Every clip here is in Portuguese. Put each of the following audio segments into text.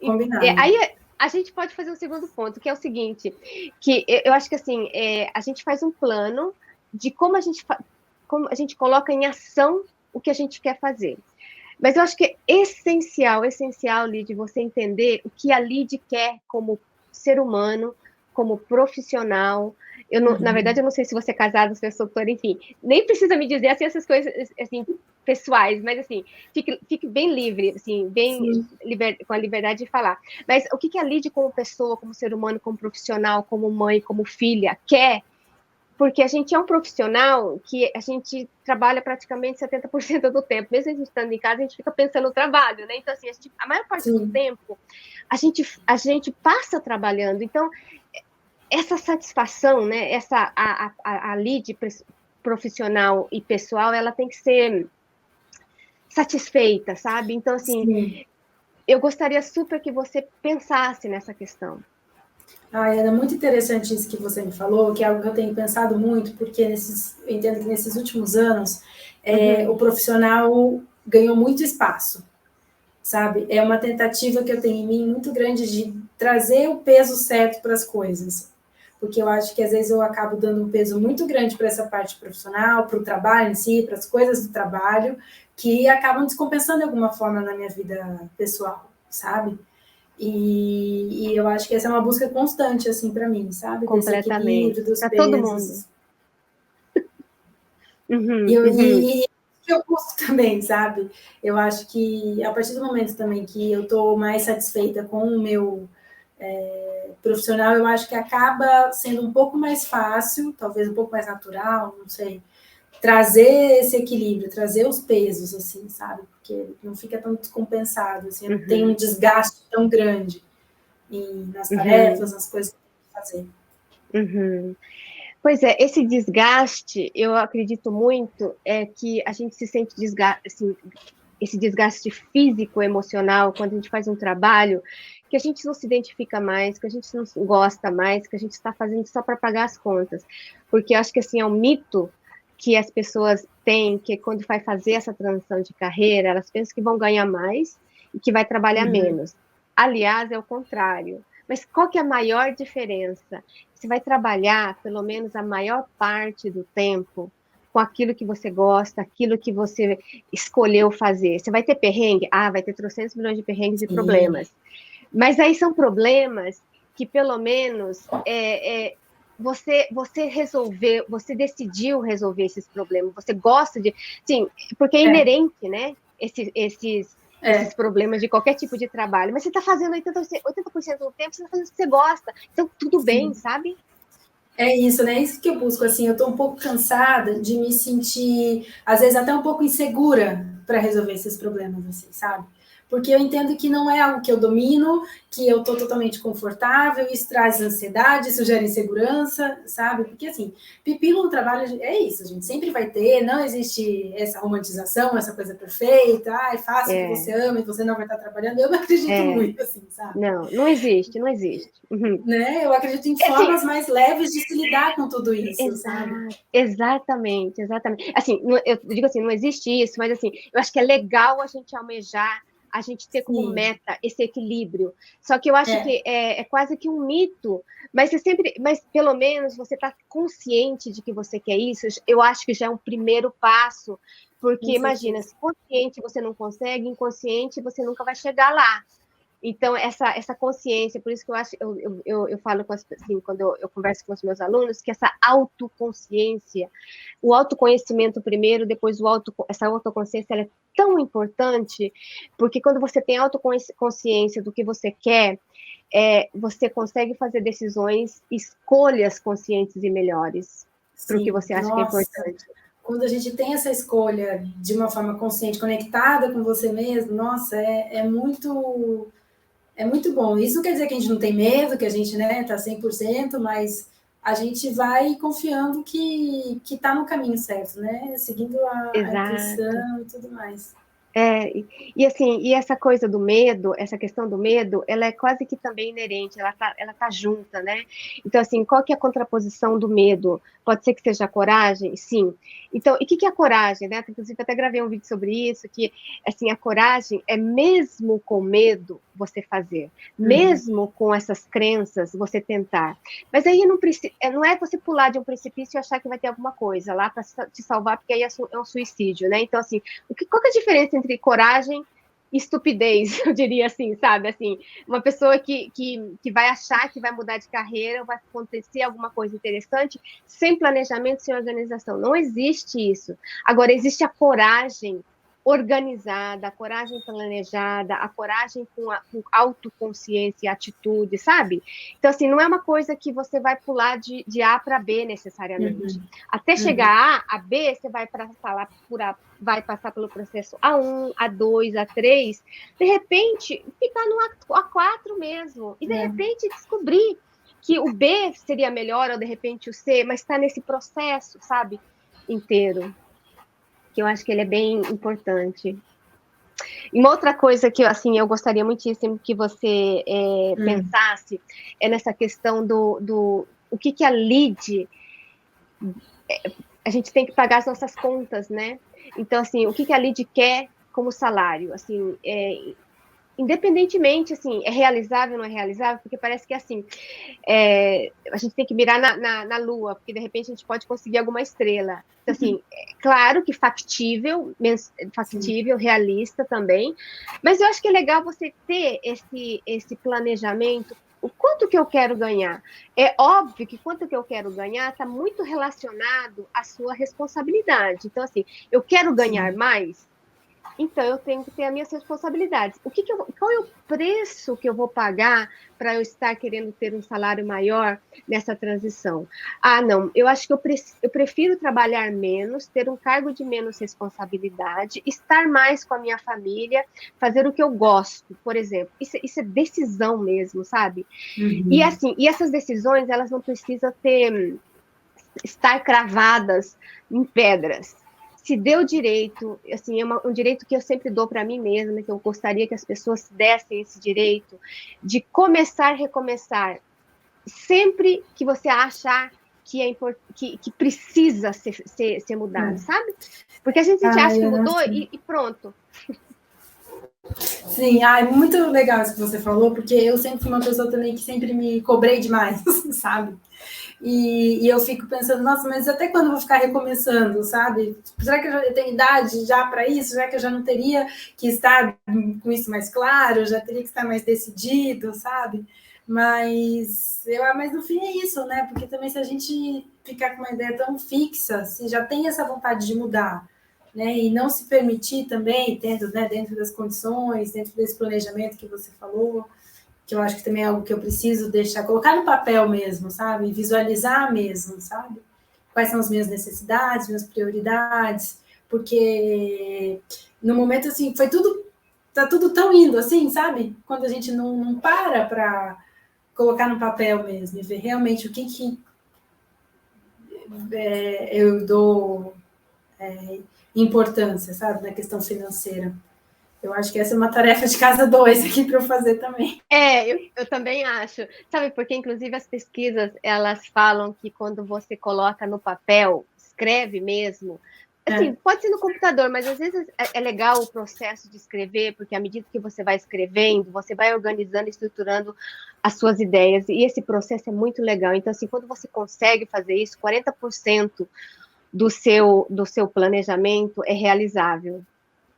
Combinado. Aí a gente pode fazer um segundo ponto, que é o seguinte, que eu acho que assim, a gente faz um plano de como a gente coloca em ação o que a gente quer fazer. Mas eu acho que é essencial, Lid, você entender o que a Lid quer como ser humano, como profissional. Na verdade, eu não sei se você é casado, se é solteiro, enfim. Nem precisa me dizer assim, essas coisas assim, pessoais, mas assim, fique bem livre, assim, com a liberdade de falar. Mas o que a Lid, como pessoa, como ser humano, como profissional, como mãe, como filha, quer? Porque a gente é um profissional que a gente trabalha praticamente 70% do tempo. Mesmo a gente estando em casa, a gente fica pensando no trabalho, né? Então, assim, a maior parte do tempo, a gente passa trabalhando. Então, essa satisfação, né? A lead profissional e pessoal, ela tem que ser satisfeita, sabe? Então, assim, eu gostaria super que você pensasse nessa questão. Era muito interessante isso que você me falou, que é algo que eu tenho pensado muito, porque eu entendo que nesses últimos anos o profissional ganhou muito espaço, sabe? É uma tentativa que eu tenho em mim muito grande de trazer o peso certo para as coisas, porque eu acho que às vezes eu acabo dando um peso muito grande para essa parte profissional, para o trabalho em si, para as coisas do trabalho, que acabam descompensando de alguma forma na minha vida pessoal, sabe? E eu acho que essa é uma busca constante, assim, para mim, sabe? Desse Completamente. equilíbrio, dos Para todo mundo. pesos. E eu busco também, sabe? Eu acho que a partir do momento também que eu estou mais satisfeita com o meu profissional, eu acho que acaba sendo um pouco mais fácil, talvez um pouco mais natural, não sei, trazer esse equilíbrio, trazer os pesos, assim, sabe? Porque não fica tão descompensado, assim, não tem um desgaste tão grande nas tarefas, nas coisas que tem que fazer. Pois é, esse desgaste, eu acredito muito, é que a gente se sente assim, esse desgaste físico, emocional, quando a gente faz um trabalho que a gente não se identifica mais, que a gente não gosta mais, que a gente está fazendo só para pagar as contas. Porque eu acho que assim, é um mito que as pessoas têm, que quando vai fazer essa transição de carreira, elas pensam que vão ganhar mais e que vai trabalhar menos. Aliás, é o contrário. Mas qual que é a maior diferença? Você vai trabalhar, pelo menos a maior parte do tempo, com aquilo que você gosta, aquilo que você escolheu fazer. Você vai ter perrengue? Ah, vai ter 300 milhões de perrengues e problemas. Mas aí são problemas que, pelo menos, você resolveu, você decidiu resolver esses problemas. Você gosta de... Sim, porque é inerente, né? Esses problemas de qualquer tipo de trabalho. Mas você está fazendo 80% do tempo, você está fazendo o que você gosta. Então, tudo bem, sabe? É isso, né? É isso que eu busco, assim, eu estou um pouco cansada de me sentir, às vezes, até um pouco insegura para resolver esses problemas, assim, sabe? Porque eu entendo que não é algo que eu domino, que eu estou totalmente confortável, isso traz ansiedade, isso gera insegurança, sabe? Porque, assim, pepino no trabalho é isso, a gente sempre vai ter, não existe essa romantização, essa coisa perfeita, faça o que você ama e você não vai estar trabalhando, eu não acredito muito, assim, sabe? Não existe, não existe. Né? Eu acredito em formas mais leves de se lidar com tudo isso, sabe? Exatamente. Assim, eu digo assim, não existe isso, mas assim, eu acho que é legal a gente almejar, a gente ter como meta esse equilíbrio. Só que eu acho que é quase que um mito, mas pelo menos você está consciente de que você quer isso, eu acho que já é um primeiro passo, porque imagina, se consciente você não consegue, inconsciente você nunca vai chegar lá. Então, essa consciência, por isso que eu falo assim, quando eu converso com os meus alunos, que essa autoconsciência, o autoconhecimento primeiro, depois essa autoconsciência, ela é tão importante, porque quando você tem autoconsciência do que você quer, você consegue fazer decisões, escolhas conscientes e melhores para o que você acha que é importante. Quando a gente tem essa escolha de uma forma consciente, conectada com você mesmo, nossa, é muito bom. Isso não quer dizer que a gente não tem medo, que a gente, né, tá 100%, mas a gente vai confiando que tá no caminho certo, né? Seguindo a intuição e tudo mais. Assim, e essa coisa do medo, essa questão do medo, ela é quase que também inerente, ela tá junta, né? Então, assim, qual que é a contraposição do medo? Pode ser que seja a coragem? Sim. Então, e o que é a coragem, né? Inclusive, até gravei um vídeo sobre isso, que, assim, a coragem é mesmo com medo você fazer, mesmo com essas crenças você tentar. Mas aí não é você pular de um precipício e achar que vai ter alguma coisa lá para te salvar, porque aí é um suicídio, né? Então, assim, qual que é a diferença entre coragem e estupidez, eu diria assim, sabe? Assim, uma pessoa que vai achar que vai mudar de carreira, vai acontecer alguma coisa interessante, sem planejamento, sem organização. Não existe isso. Agora, existe a coragem organizada, a coragem planejada, a coragem com autoconsciência e atitude, sabe? Então, assim, não é uma coisa que você vai pular de A para B necessariamente. Até chegar a B, você vai vai passar pelo processo A1, A2, A3, de repente, ficar no A4 mesmo, e de repente descobrir que o B seria melhor, ou de repente o C, mas está nesse processo, sabe, inteiro, que eu acho que ele é bem importante. E uma outra coisa que, assim, eu gostaria muitíssimo que você pensasse é nessa questão do o que a lead... A gente tem que pagar as nossas contas, né? Então, assim, o que a lead quer como salário? Assim, independentemente, assim, é realizável ou não é realizável, porque parece que, assim, a gente tem que mirar na lua, porque, de repente, a gente pode conseguir alguma estrela. Então, assim, claro que factível, realista também, mas eu acho que é legal você ter esse planejamento. O quanto que eu quero ganhar? É óbvio que quanto que eu quero ganhar está muito relacionado à sua responsabilidade. Então, assim, eu quero ganhar mais, então eu tenho que ter as minhas responsabilidades. Qual é o preço que eu vou pagar para eu estar querendo ter um salário maior nessa transição? Ah, não, eu acho que eu prefiro trabalhar menos, ter um cargo de menos responsabilidade, estar mais com a minha família, fazer o que eu gosto, por exemplo. Isso é decisão mesmo, sabe? E assim, essas decisões, elas não precisam estar cravadas em pedras. Se deu direito, assim, é um direito que eu sempre dou para mim mesma, que eu gostaria que as pessoas dessem esse direito de começar, recomeçar, sempre que você achar que precisa ser mudado, sabe? Porque a gente acha que mudou e pronto. Sim, muito legal isso que você falou, porque eu sempre fui uma pessoa também que sempre me cobrei demais, sabe? E eu fico pensando, nossa, mas até quando eu vou ficar recomeçando, sabe? Será que eu já tenho idade já para isso? Será que eu já não teria que estar com isso mais claro? Eu já teria que estar mais decidido, sabe? Mas no fim é isso, né? Porque também se a gente ficar com uma ideia tão fixa, se já tem essa vontade de mudar, né? E não se permitir também, dentro das condições, dentro desse planejamento que você falou, que eu acho que também é algo que eu preciso deixar, colocar no papel mesmo, sabe? Visualizar mesmo, sabe? Quais são as minhas necessidades, minhas prioridades, porque no momento, assim, tá tudo tão indo assim, sabe? Quando a gente não para colocar no papel mesmo e ver realmente o que eu dou importância, sabe? Na questão financeira. Eu acho que essa é uma tarefa de casa 2 aqui para eu fazer também. Eu também acho. Sabe, porque inclusive as pesquisas, elas falam que quando você coloca no papel, escreve mesmo, assim, pode ser no computador, mas às vezes é legal o processo de escrever, porque à medida que você vai escrevendo, você vai organizando, estruturando as suas ideias, e esse processo é muito legal. Então, assim, quando você consegue fazer isso, 40% do seu planejamento é realizável.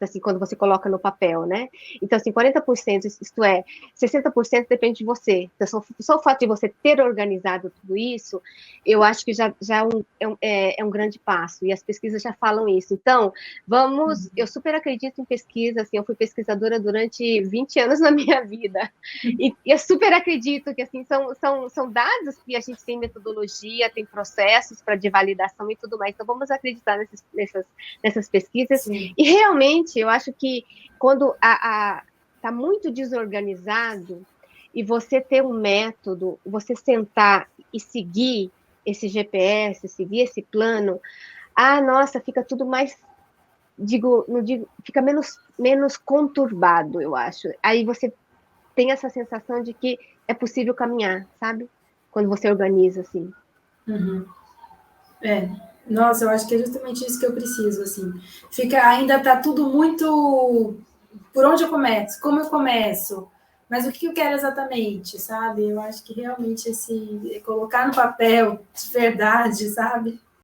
Assim, quando você coloca no papel, né? Então, assim, 40%, isto é, 60% depende de você. Então, só o fato de você ter organizado tudo isso, eu acho que já é um grande passo, e as pesquisas já falam isso. Então, eu super acredito em pesquisa, assim, eu fui pesquisadora durante 20 anos na minha vida, e eu super acredito que, assim, são dados que a gente tem metodologia, tem processos de validação e tudo mais, então vamos acreditar nessas pesquisas. Sim. E realmente eu acho que quando está muito desorganizado e você ter um método, você sentar e seguir esse GPS, seguir esse plano, nossa, fica tudo mais não digo, fica menos conturbado, eu acho. Aí você tem essa sensação de que é possível caminhar, sabe? Quando você organiza assim. Uhum. Nossa, eu acho que é justamente isso que eu preciso, assim. Ainda tá tudo muito por onde eu começo, como eu começo, mas o que eu quero exatamente, sabe? Eu acho que realmente esse colocar no papel de verdade, sabe?